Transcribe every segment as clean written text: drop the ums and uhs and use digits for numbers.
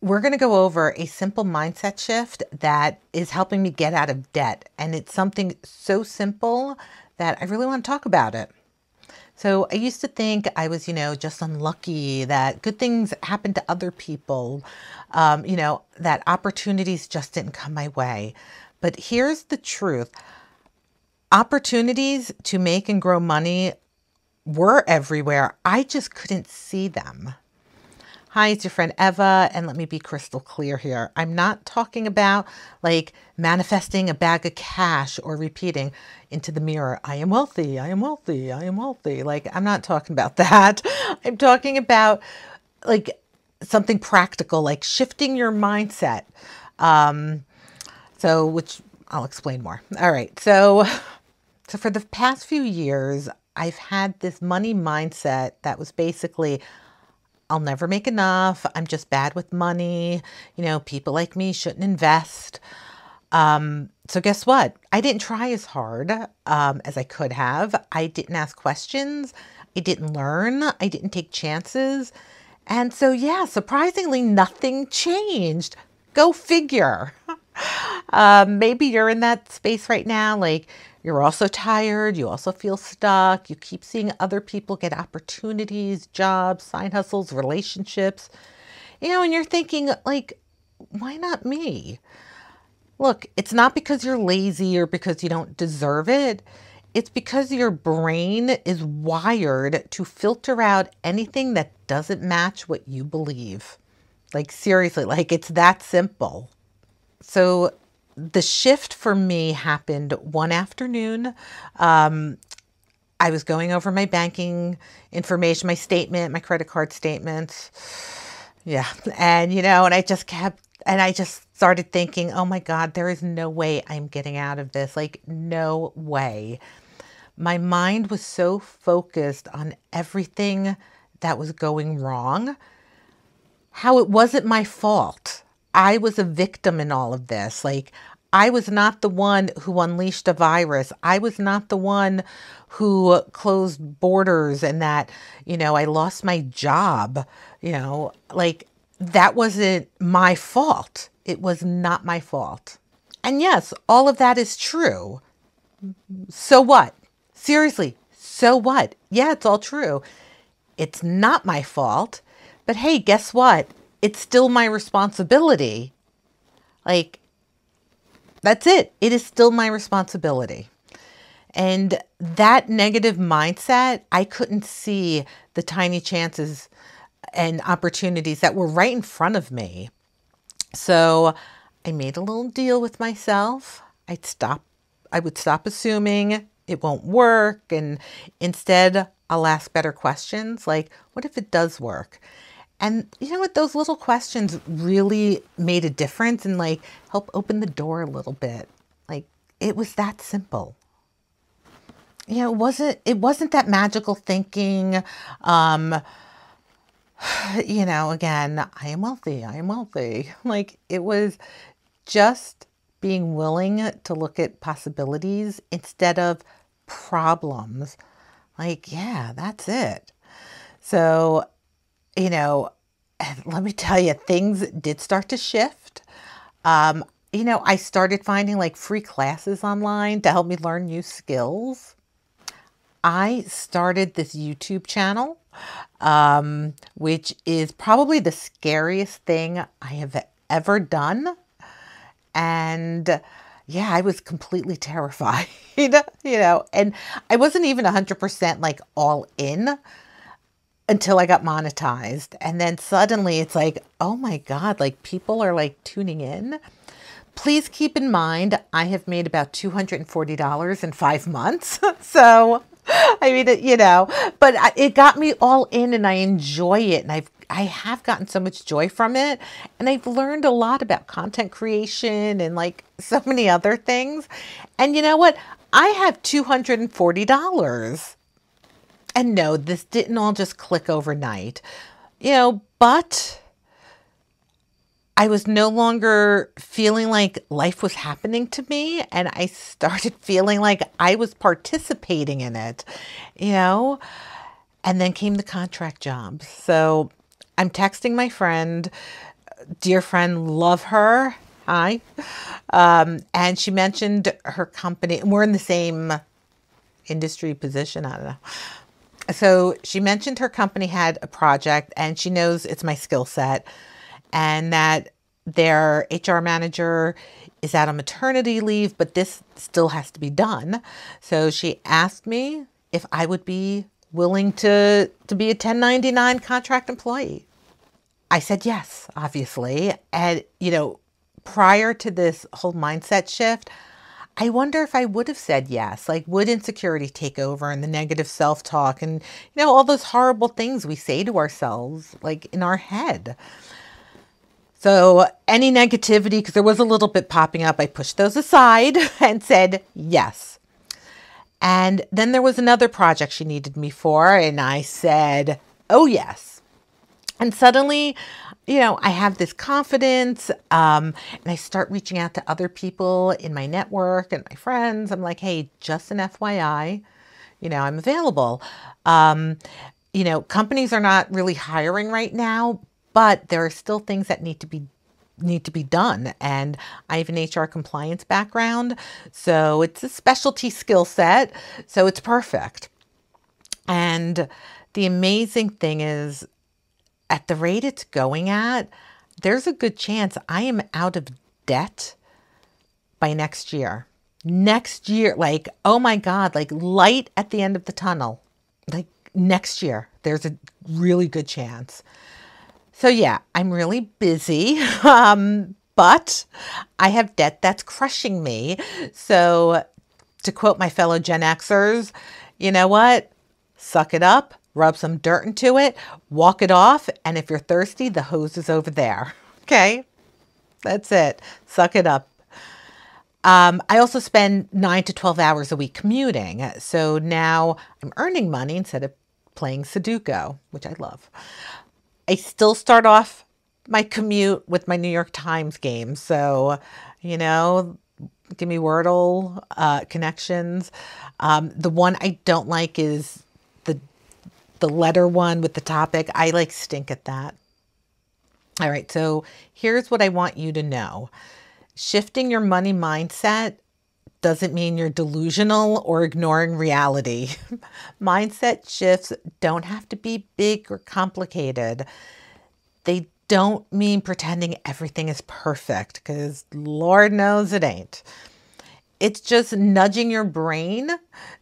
we're going to go over a simple mindset shift that is helping me get out of debt. And it's something so simple that I really want to talk about it. So I used to think I was, just unlucky, that good things happen to other people, that opportunities just didn't come my way. But here's the truth. Opportunities to make and grow money were everywhere. I just couldn't see them. Hi, it's your friend Eva, and let me be crystal clear here. I'm not talking about like manifesting a bag of cash or repeating into the mirror, I am wealthy, I am wealthy, I am wealthy. Like, I'm not talking about that. I'm talking about like something practical, like shifting your mindset. Which I'll explain more. All right. So for the past few years, I've had this money mindset that was basically, I'll never make enough. I'm just bad with money. People like me shouldn't invest. So guess what? I didn't try as hard as I could have. I didn't ask questions. I didn't learn. I didn't take chances. And so, yeah, surprisingly, nothing changed. Go figure. Maybe you're in that space right now. Like, you're also tired. You also feel stuck. You keep seeing other people get opportunities, jobs, side hustles, relationships, and you're thinking like, why not me? Look, it's not because you're lazy or because you don't deserve it. It's because your brain is wired to filter out anything that doesn't match what you believe. Like, seriously, like, it's that simple. So the shift for me happened one afternoon. I was going over my banking information, my statement, my credit card statements. Yeah. And, and I just started thinking, oh my God, there is no way I'm getting out of this. Like, no way. My mind was so focused on everything that was going wrong, how it wasn't my fault. I was a victim in all of this. Like, I was not the one who unleashed a virus. I was not the one who closed borders and that, I lost my job, like, that wasn't my fault. It was not my fault. And yes, all of that is true. So what? Seriously, so what? Yeah, it's all true. It's not my fault. But hey, guess what? It's still my responsibility. Like, that's it. It is still my responsibility. And that negative mindset, I couldn't see the tiny chances and opportunities that were right in front of me. So I made a little deal with myself. I would stop assuming it won't work. And instead, I'll ask better questions like, what if it does work? And you know what? Those little questions really made a difference and like help open the door a little bit. Like, it was that simple. It wasn't that magical thinking. Again, I am wealthy. I am wealthy. Like, it was just being willing to look at possibilities instead of problems. Like, yeah, that's it. So, let me tell you, things did start to shift. I started finding like free classes online to help me learn new skills. I started this YouTube channel, which is probably the scariest thing I have ever done. And yeah, I was completely terrified, and I wasn't even 100% like all in until I got monetized. And then suddenly it's like, oh my God, like people are like tuning in. Please keep in mind, I have made about $240 in 5 months. So, I mean, but it got me all in and I enjoy it. And I have gotten so much joy from it. And I've learned a lot about content creation and like so many other things. And you know what? I have $240. And no, this didn't all just click overnight, but I was no longer feeling like life was happening to me. And I started feeling like I was participating in it, and then came the contract jobs. So I'm texting my friend dear friend, love her. Hi. And she mentioned her company, and we're in the same industry position. I don't know. So she mentioned her company had a project and she knows it's my skill set and that their HR manager is out on maternity leave, but this still has to be done. So she asked me if I would be willing to be a 1099 contract employee. I said yes, obviously. And, prior to this whole mindset shift, I wonder if I would have said yes. Like, would insecurity take over and the negative self-talk and, all those horrible things we say to ourselves, like in our head. So any negativity, because there was a little bit popping up, I pushed those aside and said yes. And then there was another project she needed me for, and I said, oh, yes. And suddenly, I have this confidence, and I start reaching out to other people in my network and my friends. I'm like, hey, just an FYI, I'm available. Companies are not really hiring right now, but there are still things that need to be done. And I have an HR compliance background, so it's a specialty skill set, so it's perfect. And the amazing thing is, at the rate it's going at, there's a good chance I am out of debt by next year. Next year, like, oh my God, like light at the end of the tunnel. Like next year, there's a really good chance. So yeah, I'm really busy, but I have debt that's crushing me. So to quote my fellow Gen Xers, you know what? Suck it up. Rub some dirt into it, walk it off, and if you're thirsty, the hose is over there. Okay, that's it. Suck it up. I also spend 9 to 12 hours a week commuting. So now I'm earning money instead of playing Sudoku, which I love. I still start off my commute with my New York Times game. So, give me Wordle connections. The one I don't like is the letter one with the topic. I stink at that. All right, so here's what I want you to know. Shifting your money mindset doesn't mean you're delusional or ignoring reality. Mindset shifts don't have to be big or complicated. They don't mean pretending everything is perfect, because Lord knows it ain't. It's just nudging your brain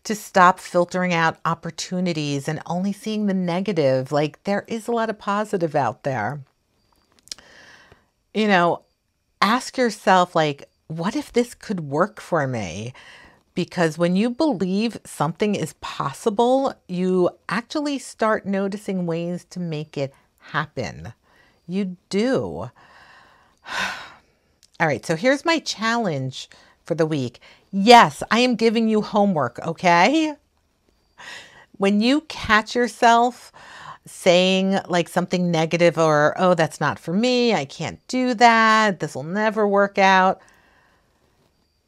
to stop filtering out opportunities and only seeing the negative. Like, there is a lot of positive out there. Ask yourself, like, what if this could work for me? Because when you believe something is possible, you actually start noticing ways to make it happen. You do. All right, so here's my challenge for the week. Yes, I am giving you homework, okay? When you catch yourself saying like something negative or, oh, that's not for me, I can't do that, this will never work out,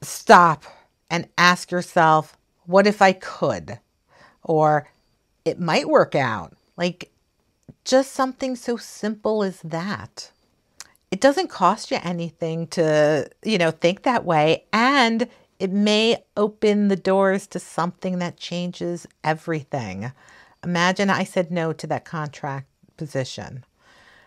stop and ask yourself, what if I could? Or it might work out. Like, just something so simple as that. It doesn't cost you anything to, think that way. And it may open the doors to something that changes everything. Imagine I said no to that contract position,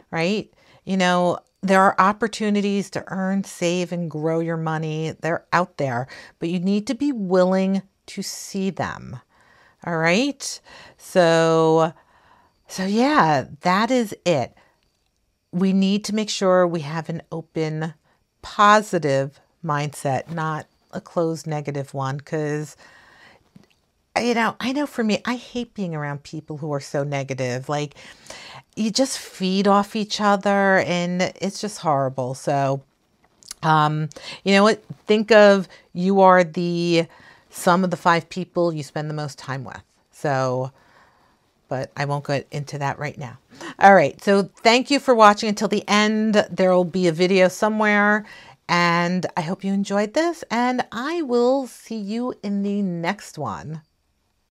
right? There are opportunities to earn, save, and grow your money. They're out there, but you need to be willing to see them. All right. So yeah, that is it. We need to make sure we have an open, positive mindset, not a closed negative one. Because, I know for me, I hate being around people who are so negative. Like, you just feed off each other and it's just horrible. So, you know what? Think of you are the sum of the 5 people you spend the most time with. So, but I won't go into that right now. All right. So thank you for watching until the end. There will be a video somewhere, and I hope you enjoyed this, and I will see you in the next one.